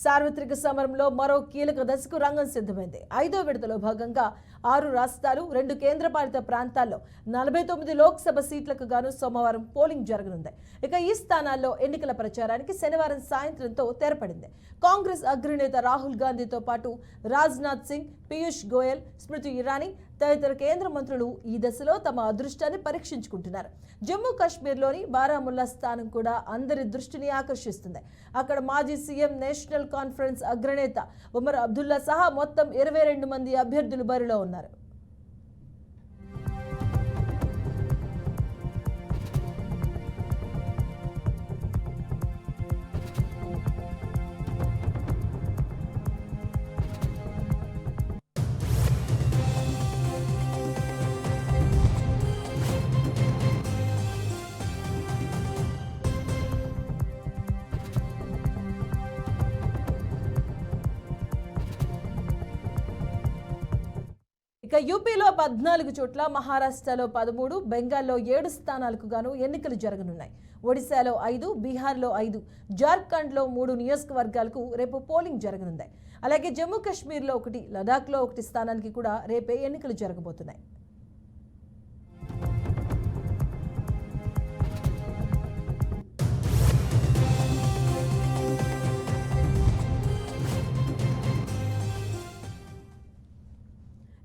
సార్వత్రిక సమరంలో మరో కీలక దశకు రంగం సిద్ధమైంది. 5వ విడతలో భాగంగా 6 రాష్ట్రాలు 2 కేంద్రపాలిత ప్రాంతాల్లో 49 లోక్సభ సీట్లకు గాను సోమవారం పోలింగ్ జరగనుంది. ఇక ఈ స్థానాల్లో ఎన్నికల ప్రచారానికి శనివారం సాయంత్రంతో తెరపడింది. కాంగ్రెస్ అగ్రనేత రాహుల్ గాంధీతో పాటు రాజ్నాథ్ సింగ్, పీయూష్ గోయల్, స్మృతి ఇరానీ తదితర కేంద్ర మంత్రులు ఈ దశలో తమ అదృష్టాన్ని పరీక్షించుకుంటున్నారు. జమ్మూ కాశ్మీర్లోని బారాముల్లా స్థానం కూడా అందరి దృష్టిని ఆకర్షిస్తుంది. అక్కడ మాజీ సీఎం, నేషనల్ కాన్ఫరెన్స్ అగ్రనేత ఉమర్ అబ్దుల్లా సహా మొత్తం 22 మంది అభ్యర్థులు బరిలో ఉన్నారు. ఇక యూపీలో 14 చోట్ల, మహారాష్ట్రలో 13, బెంగాల్లో 7 స్థానాలకు గాను ఎన్నికలు జరగనున్నాయి. ఒడిశాలో 5, బీహార్లో 5, జార్ఖండ్లో 3 నియోజకవర్గాలకు రేపు పోలింగ్ జరగనుంది. అలాగే జమ్మూ కాశ్మీర్లో 1, లదాఖ్లో 1 స్థానానికి కూడా రేపే ఎన్నికలు జరగబోతున్నాయి.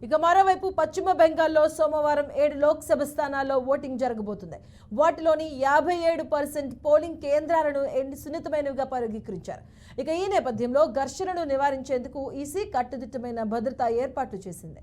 ఇక మరోవైపు పశ్చిమ బెంగాల్లో సోమవారం 7 లోక్సభ స్థానాల్లో ఓటింగ్ జరగబోతుంది. వాటిలోని 57% పోలింగ్ కేంద్రాలను సున్నితమైనవిగా పరిగణించారు. ఇక ఈ నేపథ్యంలో ఘర్షణను నివారించేందుకు ఈసీ కట్టుదిట్టమైన భద్రతా ఏర్పాట్లు చేసింది.